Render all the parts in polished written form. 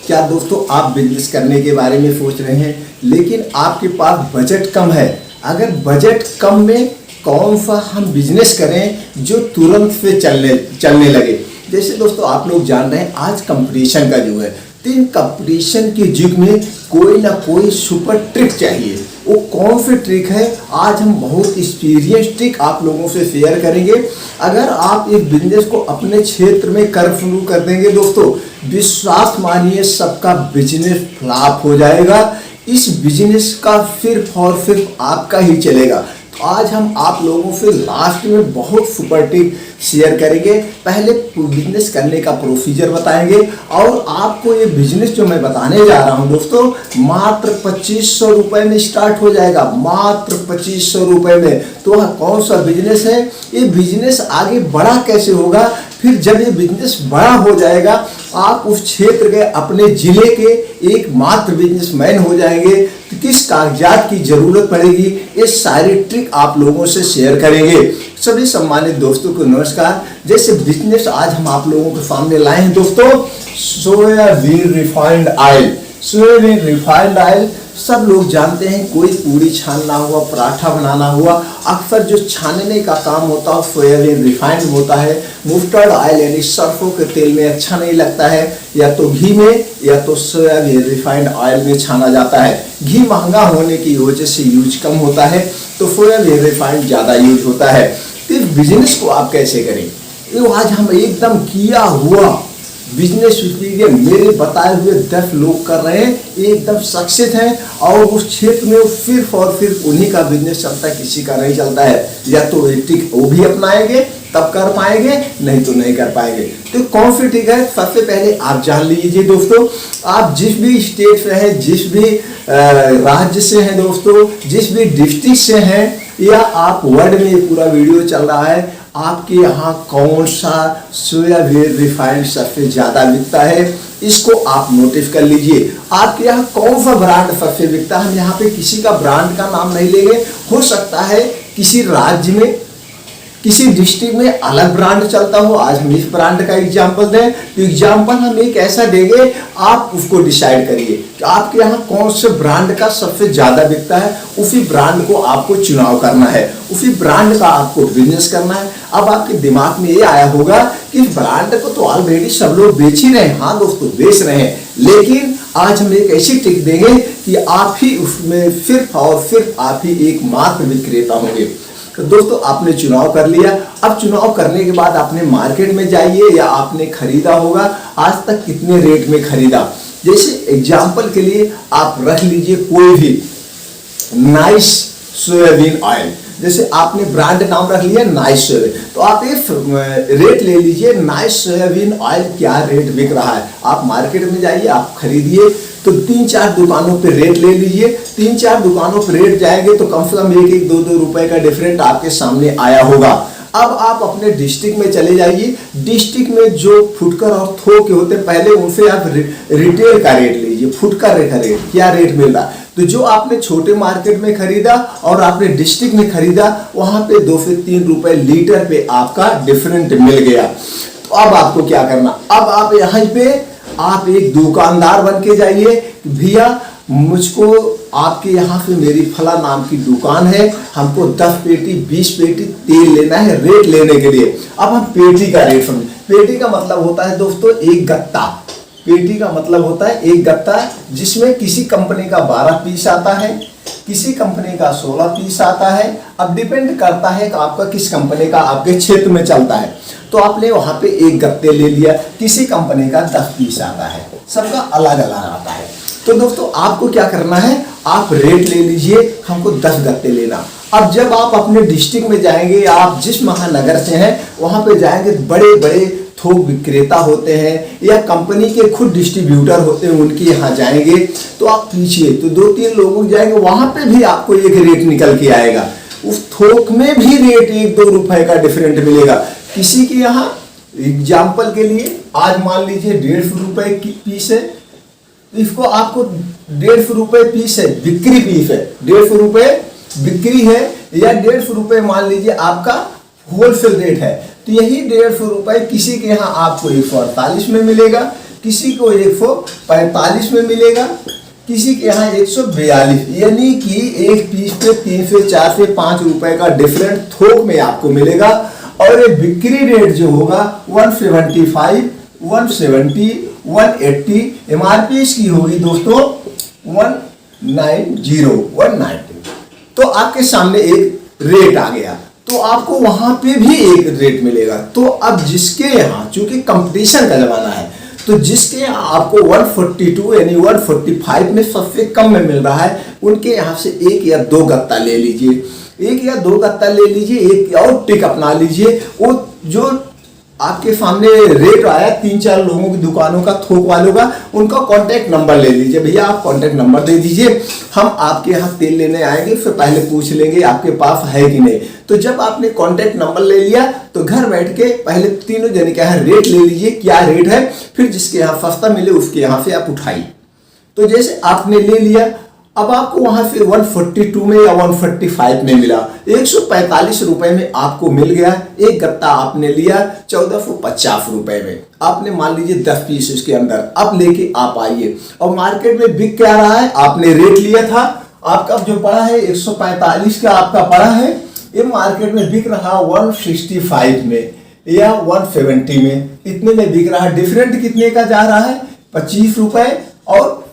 क्या दोस्तों आप बिजनेस करने के बारे में सोच रहे हैं लेकिन आपके पास बजट कम है? अगर बजट कम में कौन सा हम बिजनेस करें जो तुरंत से चलने लगे। जैसे दोस्तों आप लोग जान रहे हैं आज कंपटीशन का युग है, तो इन कंपटीशन के युग में कोई ना कोई सुपर ट्रिक चाहिए। वो कौन सी ट्रिक है आज हम बहुत एक्सपीरियंस ट्रिक आप लोगों से शेयर करेंगे। अगर आप एक बिजनेस को अपने क्षेत्र में शुरू कर देंगे दोस्तों, विश्वास मानिए सबका बिजनेस फ्लॉप हो जाएगा। इस बिजनेस का सिर्फ और सिर्फ आपका ही चलेगा। तो आज हम आप लोगों से लास्ट में बहुत सुपर टिप शेयर करेंगे। पहले बिजनेस करने का प्रोसीजर बताएंगे और आपको ये बिजनेस जो मैं बताने जा रहा हूँ दोस्तों मात्र 2500 रुपये में स्टार्ट हो जाएगा, मात्र 2500 रुपये में। तो कौन सा बिजनेस है, ये बिजनेस आगे बड़ा कैसे होगा, फिर जब ये बिजनेस बड़ा हो जाएगा आप उस क्षेत्र के अपने जिले के एकमात्र बिजनेसमैन हो जाएंगे। तो किस कागजात की जरूरत पड़ेगी, ये सारी ट्रिक आप लोगों से शेयर करेंगे। सभी सम्मानित दोस्तों को नमस्कार। जैसे बिजनेस आज हम आप लोगों के सामने लाए हैं दोस्तों soybean refined oil. Soybean refined oil सब लोग जानते हैं, कोई पूरी छानना हुआ, पराठा बनाना हुआ, अक्सर जो छानने का काम होता है सोयाबीन रिफाइंड होता है। मस्टर्ड ऑयल यानी सरसों के तेल में अच्छा नहीं लगता है, या तो घी में या तो सोयाबीन रिफाइंड ऑयल में छाना जाता है। घी महंगा होने की वजह से यूज कम होता है, तो सोयाबीन रिफाइंड ज़्यादा यूज होता है। तो इस बिजनेस को आप कैसे करें, ये आज हम एकदम किया हुआ बिजनेस मेरे बताए हुए 10 लोग कर रहे हैं, एकदम सक्सेस हैं और उस क्षेत्र में सिर्फ और सिर्फ उन्हीं का बिजनेस चलता है, किसी का नहीं चलता है। या तो ये ट्रिक वो भी अपनाएंगे तब कर पाएंगे, नहीं तो नहीं कर पाएंगे। तो कौन सी ट्रिक है, सबसे पहले आप जान लीजिए दोस्तों, आप जिस भी स्टेट से हैं, जिस भी राज्य से हैं दोस्तों, जिस भी डिस्ट्रिक्ट से हैं, या आप वर्ल्ड में पूरा वीडियो चल रहा है, आपके यहाँ कौन सा सोयाबीन रिफाइंड सबसे ज़्यादा बिकता है, इसको आप नोटिस कर लीजिए। आपके यहाँ कौन सा ब्रांड सबसे बिकता है। हम यहाँ पे किसी का ब्रांड का नाम नहीं लेंगे, हो सकता है किसी राज्य में किसी डिस्ट्रिक्ट में अलग ब्रांड चलता हो। आज हम इस ब्रांड का एग्जाम्पल दें तो एग्जाम्पल हम एक ऐसा देंगे, आप उसको डिसाइड करिए कि आपके यहाँ कौन से ब्रांड का सबसे ज़्यादा बिकता है। उसी ब्रांड को आपको चुनाव करना है, उसी ब्रांड का आपको बिजनेस करना है। अब आपके दिमाग में ये आया होगा कि इस ब्रांड को तो ऑलरेडी सब लोग बेच ही रहे हैं। हाँ दोस्तों बेच रहे हैं, लेकिन आज हम एक ऐसी ट्रिक देंगे कि आप ही उसमें सिर्फ और सिर्फ आप ही एकमात्र विक्रेता होंगे। तो दोस्तों आपने चुनाव कर लिया, अब चुनाव करने के बाद आपने मार्केट में जाइए या आपने खरीदा होगा, आज तक कितने रेट में खरीदा। जैसे एग्जाम्पल के लिए आप रख लीजिए कोई भी नाइस सोयाबीन ऑयल, जैसे आपने ब्रांड नाम रख लिया नाइस सोयाबीन, तो आप एक रेट ले लीजिए नाइस सोयाबीन ऑयल क्या रेट बिक रहा है। आप मार्केट में जाइए, आप खरीदिए, तो 3-4 दुकानों पे रेट ले लीजिए। 3-4 दुकानों पे रेट जाएंगे तो कम से कम 1-2 रुपए का डिफरेंट आपके सामने आया होगा। अब आप अपने डिस्ट्रिक्ट में चले जाइए, डिस्ट्रिक्ट में जो फुटकर और थोक के होते हैं पहले उनसे आप रिटेल का रेट लीजिए। फुटकर का रेट क्या रेट मिल रहा है, तो जो आपने छोटे मार्केट में खरीदा और आपने डिस्ट्रिक्ट में खरीदा वहां पे 2 से 3 रुपए लीटर पे आपका डिफरेंट मिल गया। तो अब आपको क्या करना, अब आप यहाँ पे आप एक दुकानदार बन के जाइए, भैया मुझको आपके यहाँ से मेरी फला नाम की दुकान है, हमको 10 पेटी 20 पेटी तेल लेना है रेट लेने के लिए। अब हम पेटी का रेट समझें। पेटी का मतलब होता है दोस्तों एक गत्ता। पेटी का मतलब होता है एक गत्ता, जिसमें किसी कंपनी का 12 पीस आता है, किसी कंपनी का 16 पीस आता है। अब डिपेंड करता है कि आपका किस कंपनी का आपके क्षेत्र में चलता है। तो आपने वहां पे एक गत्ते ले लिया, किसी कंपनी का 10 पीस आता है, सबका अलग अलग आता है। तो दोस्तों आपको क्या करना है, आप रेट ले लीजिए, हमको 10 गत्ते लेना। अब जब आप अपने डिस्ट्रिक्ट में जाएंगे, आप जिस महानगर से हैं वहां पे जाएंगे, बड़े बड़े थोक विक्रेता होते हैं या कंपनी के खुद डिस्ट्रीब्यूटर होते हैं, उनके यहाँ जाएंगे तो आप पीछे तो 2-3 लोग जाएंगे, वहां पे भी आपको एक रेट निकल के आएगा। उस थोक में भी रेट 1-2 रुपए का डिफरेंट मिलेगा। किसी के यहाँ एग्जाम्पल के लिए आज मान लीजिए 150 रुपए की पीस है, इसको आपको 150 रुपए पीस है, बिक्री पीस है, 150 रुपए बिक्री है, या 150 रुपए मान लीजिए आपका होलसेल रेट है। तो यही 150 रुपए किसी के यहाँ आपको 148 में मिलेगा, किसी को 145 में मिलेगा, किसी के यहाँ 142, यानी कि एक पीस पे 3 से 4 से 5 रुपए का डिफरेंट थोक में आपको मिलेगा। और ये बिक्री रेट जो होगा 175, 170, 180, एमआरपी इसकी होगी दोस्तों 190, 190। तो आपके सामने एक रेट आ गया, तो आपको वहां पे भी एक रेट मिलेगा। तो अब जिसके यहाँ, चूंकि कंपटीशन का जमाना है, तो जिसके यहाँ आपको 142 यानी 145 में सबसे कम में मिल रहा है, उनके यहाँ से 1 या 2 गत्ता ले लीजिए, 1 या 2 गत्ता ले लीजिए, एक और टिक अपना लीजिए। वो जो आपके सामने रेट आया 3-4 लोगों की दुकानों का, थोक वालों का, उनका कांटेक्ट नंबर ले लीजिए। भैया आप कांटेक्ट नंबर दे दीजिए, हम आपके यहाँ तेल लेने आएंगे, फिर पहले पूछ लेंगे आपके पास है कि नहीं। तो जब आपने कांटेक्ट नंबर ले लिया तो घर बैठ के पहले तीनों जने के यहाँ रेट ले लीजिए, क्या रेट है, फिर जिसके यहाँ सस्ता मिले उसके यहाँ से आप उठाइए। तो जैसे आपने ले लिया, अब आपको वहां से 142 में या 145 में मिला, 145 रुपए में आपको मिल गया। एक गत्ता आपने लिया 1450 रुपए में, आपने मान लीजिए 10 पीस इसके अंदर, अब लेके आप आइए। और मार्केट में बिक क्या रहा है, आपने रेट लिया था, आपका जो पड़ा है 145 का आपका पड़ा है, ये मार्केट में बिक रहा 165 में या 170 में, इतने में बिक रहा है। डिफरेंट कितने का जा रहा है, 25 रुपए, और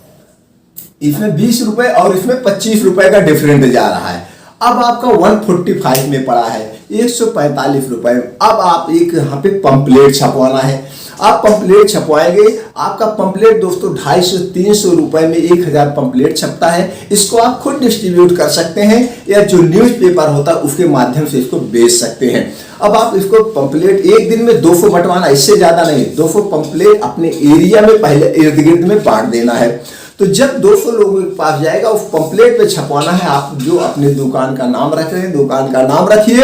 इसमें 20 रुपए और इसमें 25 रुपए का डिफरेंट जा रहा है। अब आपका 145 में पड़ा है 145 रुपए। अब आप एक यहाँ पे पंपलेट छपवाना है, आप पंपलेट छपवाएंगे। आपका पंपलेट दोस्तों 250-300 रुपए में 1000 पंपलेट छपता है। इसको आप खुद डिस्ट्रीब्यूट कर सकते हैं या जो न्यूज़पेपर होता है उसके माध्यम से इसको बेच सकते हैं। अब आप इसको पंपलेट एक दिन में 200 बंटवाना, इससे ज्यादा नहीं, 200 पंपलेट अपने एरिया में पहले इर्द गिर्द में बांट देना है। तो जब 200 लोगों के पास जाएगा, उस पंपलेट पे छपवाना है। आप जो अपने दुकान का नाम रख रहे हैं, दुकान का नाम रखिए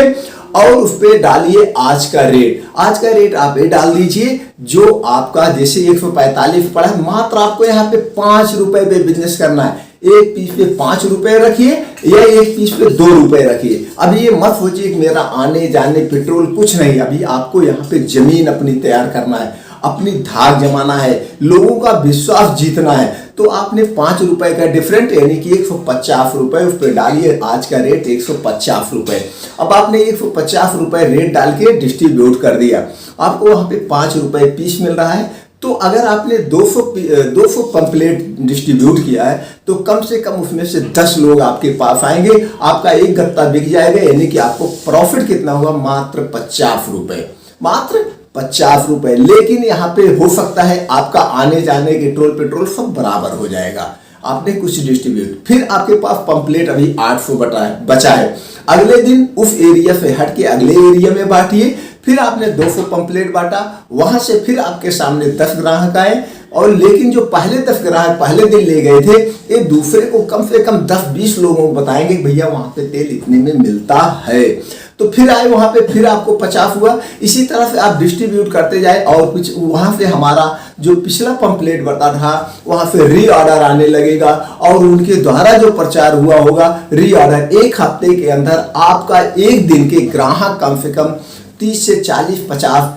और उस पे डालिए आज का रेट। आज का रेट आप ये डाल दीजिए जो आपका, जैसे 145 पड़ा है, मात्र आपको यहाँ पे 5 रुपए पे बिजनेस करना है। एक पीस पे 5 रुपए रखिए या एक पीस पे 2 रुपए रखिए। अभी ये मत सोचिए कि मेरा आने जाने पेट्रोल, कुछ नहीं। अभी आपको यहाँ पे जमीन अपनी तैयार करना है, अपनी धाक जमाना है, लोगों का विश्वास जीतना है। तो आपने 5 रुपए का डिफरेंट यानी कि 150 रुपए उस पर डालिए, आज का रेट 150 रुपए। अब आपने 150 रुपए रेट डाल के डिस्ट्रीब्यूट कर दिया, आपको वहां पे 5 रुपए पीस मिल रहा है। तो अगर आपने 200 पंपलेट डिस्ट्रीब्यूट किया है तो कम से कम उसमें से 10 लोग आपके पास आएंगे, आपका एक गत्ता बिक जाएगा। यानी कि आपको प्रॉफिट कितना हुआ, मात्र 50 रुपए, मात्र 50 रुपए। लेकिन यहाँ पे हो सकता है आपका आने जाने के पेट्रोल सब बराबर हो जाएगा। आपने कुछ डिस्ट्रीब्यूट, फिर आपके पास पंपलेट अभी 800 बचा है। अगले दिन उस एरिया से हट के अगले एरिया में बांटिए। फिर आपने 200 पंपलेट बांटा, वहां से फिर आपके सामने 10 ग्राहक आए, और लेकिन जो पहले 10 ग्राहक पहले दिन ले गए थे, ये दूसरे को कम से कम 10-20 लोगों को बताएंगे भैया वहां पे तेल इतने में मिलता है। तो फिर आए वहां पे, फिर आपको 50 हुआ। इसी तरह से आप डिस्ट्रीब्यूट करते जाए और कुछ वहां से हमारा जो पिछला पंपलेट बता था वहां से री ऑर्डर आने लगेगा और उनके द्वारा जो प्रचार हुआ होगा री ऑर्डर, एक हफ्ते के अंदर आपका एक दिन के ग्राहक कम से कम 30 से 40-50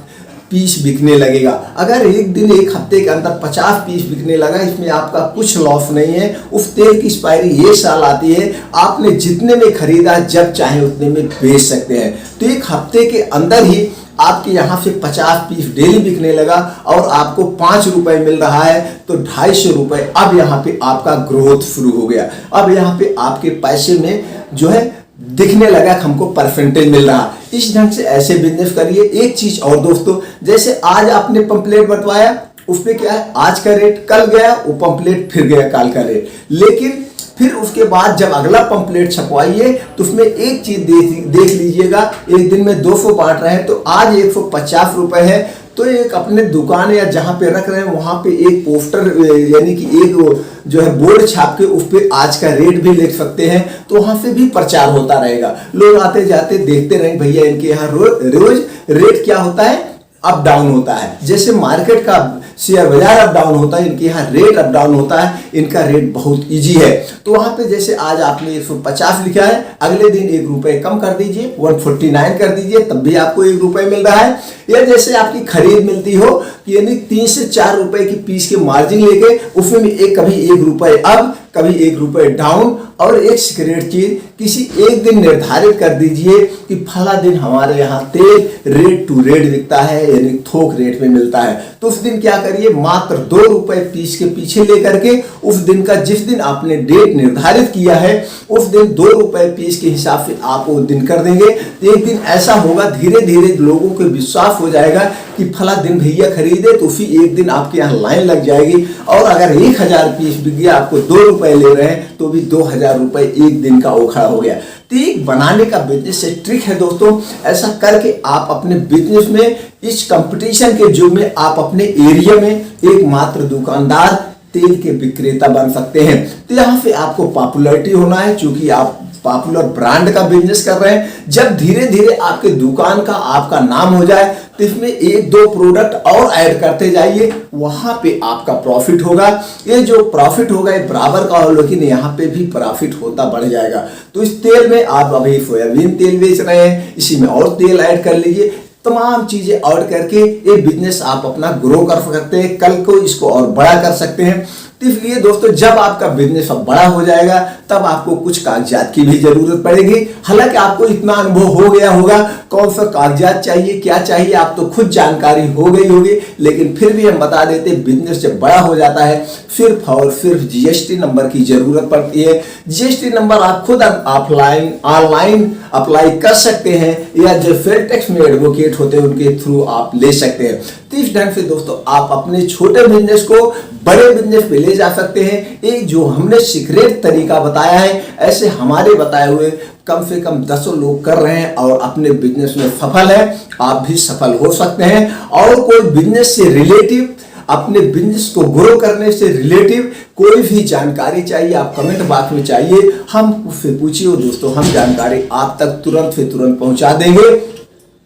पीस बिकने लगेगा। अगर एक दिन एक हफ्ते के अंदर 50 पीस बिकने लगा, इसमें आपका कुछ लॉस नहीं है। उस तेल की एक्सपायरी ये साल आती है, आपने जितने में खरीदा जब चाहे उतने में बेच सकते हैं। तो एक हफ्ते के अंदर ही आपके यहाँ से 50 पीस डेली बिकने लगा और आपको 5 रुपए मिल रहा है, तो 250 रुपए। अब यहाँ पे आपका ग्रोथ शुरू हो गया। अब यहाँ पे आपके पैसे में जो है दिखने लगा कि हमको परसेंटेज मिल रहा। इस ढंग से ऐसे बिजनेस करिए। एक चीज और दोस्तों, जैसे आज आपने पंपलेट बंटवाया, उस पे क्या है, आज का रेट, कल गया वो पंपलेट, फिर गया कल का रेट। लेकिन फिर उसके बाद जब अगला पंपलेट छपवाइए तो उसमें एक चीज देख लीजिएगा, एक दिन में 200 बांट रहे हैं तो आज 150 रुपए है, तो एक अपने दुकान या जहां पे रख रहे हैं वहां पे एक पोस्टर यानी कि एक जो है बोर्ड छाप के उस पे आज का रेट भी लिख सकते हैं। तो वहां से भी प्रचार होता रहेगा, लोग आते जाते देखते रहेंगे भैया इनके यहाँ रोज रेट क्या होता है, अप डाउन होता है। जैसे मार्केट का शेयर बाजार अप डाउन होता है, इनके यहाँ रेट अप डाउन होता है। इनका रेट बहुत इजी है। तो वहां पे जैसे आज आपने 150 लिखा है, अगले दिन 1 रुपए कम कर दीजिए, 149 कर दीजिए, तब भी आपको 1 रुपए मिल रहा है। या जैसे आपकी खरीद मिलती हो कि यानी 3 से 4 रुपए की पीस के मार्जिन लेके उसमें कभी 1 रुपए अप, कभी 1 रुपए डाउन, और एक सीक्रेट चीज किसी एक दिन निर्धारित कर दीजिए कि फला दिन हमारे यहाँ तेल रेट टू रेट बिकता है, यानी थोक रेट में मिलता है। तो उस दिन क्या करिए, मात्र 2 रुपए पीस के पीछे लेकर के उस दिन का, जिस दिन आपने डेट निर्धारित किया है उस दिन 2 रुपए पीस के हिसाब से आप वो दिन कर देंगे। एक दिन ऐसा होगा, धीरे धीरे लोगों को विश्वास हो जाएगा कि फला दिन भैया खरीदे, तो उसी एक दिन आपके यहाँ लाइन लग जाएगी। और अगर 1000 पीस बिक गया, आपको 2 रुपए ले रहे हैं, तो भी 2000 रुपए एक दिन का उखड़ा हो गया। तो एक बनाने का बिजनेस से ट्रिक है दोस्तों, ऐसा करके आप अपने बिजनेस में, इस कंपटीशन के युग में, आप अपने एरिया में एकमात्र दुकानदार तेल के विक्रेता बन सकते हैं। तो यहाँ पे आपको पॉपुलैरिटी होना है, क्योंकि आप पॉपुलर ब्रांड का बिजनेस कर रहे हैं। जब धीरे धीरे आपके दुकान का, आपका नाम हो जाए, तो इसमें 1-2 प्रोडक्ट और ऐड करते जाइए, वहां पे आपका प्रॉफिट होगा। ये जो प्रॉफिट होगा ये बराबर का हो, लेकिन यहाँ पे भी प्रॉफिट होता बढ़ जाएगा। तो इस तेल में आप अभी सोयाबीन तेल बेच रहे हैं, इसी में और तेल ऐड कर लीजिए, तमाम चीजें ऐड करके ये बिजनेस आप अपना ग्रो कर सकते हैं, कल को इसको और बड़ा कर सकते हैं। तो इसलिए दोस्तों, जब आपका बिजनेस अब बड़ा हो जाएगा तब आपको कुछ कागजात की भी जरूरत पड़ेगी। हालांकि आपको इतना अनुभव हो गया होगा कौन सा कागजात चाहिए, क्या चाहिए, आप तो खुद जानकारी हो गई होगी, लेकिन फिर भी हम बता देते, बिजनेस जब बड़ा हो जाता है सिर्फ और सिर्फ जीएसटी नंबर की जरूरत पड़ती है। जीएसटी नंबर आप खुद ऑफलाइन, ऑनलाइन अप्लाई कर सकते हैं, या जो सेल टैक्स में एडवोकेट होते हैं उनके थ्रू आप ले सकते हैं। तो इस ढंग से दोस्तों आप अपने छोटे बिजनेस को बड़े बिजनेस पे ले जा सकते हैं। एक जो हमने सीक्रेट तरीका बताया है, ऐसे हमारे बताए हुए कम से कम 10 लोग कर रहे हैं और अपने बिजनेस में सफल है। आप भी सफल हो सकते हैं। और कोई बिजनेस से रिलेटिव, अपने बिजनेस को ग्रो करने से रिलेटिव कोई भी जानकारी चाहिए, आप कमेंट बॉक्स में चाहिए, हम उससे पूछिए दोस्तों, हम जानकारी आप तक तुरंत से तुरंत पहुंचा देंगे।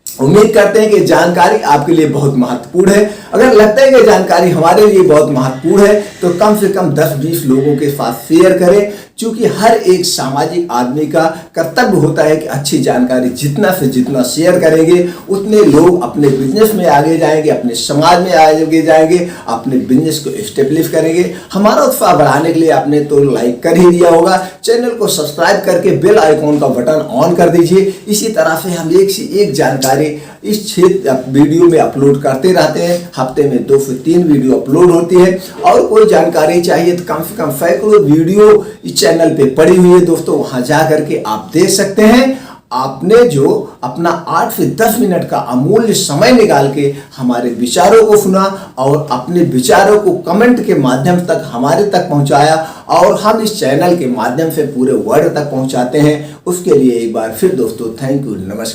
उम्मीद करते हैं कि जानकारी आपके लिए बहुत महत्वपूर्ण है। अगर लगता है कि जानकारी हमारे लिए बहुत महत्वपूर्ण है तो कम से कम 10-20 लोगों के साथ शेयर करें, क्योंकि हर एक सामाजिक आदमी का कर्तव्य होता है कि अच्छी जानकारी जितना से जितना शेयर करेंगे उतने लोग अपने बिजनेस में आगे जाएंगे, अपने समाज में आगे जाएंगे, अपने बिजनेस को एस्टेब्लिश करेंगे। हमारा उत्साह बढ़ाने के लिए आपने तो लाइक कर ही दिया होगा, चैनल को सब्सक्राइब करके बेल आइकॉन का बटन ऑन कर दीजिए। इसी तरह से हम एक से एक जानकारी इस क्षेत्र वीडियो में अपलोड करते रहते हैं। हफ्ते में 2 से 3 वीडियो अपलोड होती है। और कोई जानकारी चाहिए तो कम से कम सैकड़ों वीडियो इस चैनल पे पड़ी हुई है दोस्तों, वहां जा करके आप देख सकते हैं। आपने जो अपना 8 से 10 मिनट का अमूल्य समय निकाल के हमारे विचारों को सुना और अपने विचारों को कमेंट के माध्यम तक हमारे तक पहुंचाया, और हम इस चैनल के माध्यम से पूरे वर्ल्ड तक पहुंचाते हैं, उसके लिए एक बार फिर दोस्तों थैंक यू, नमस्कार।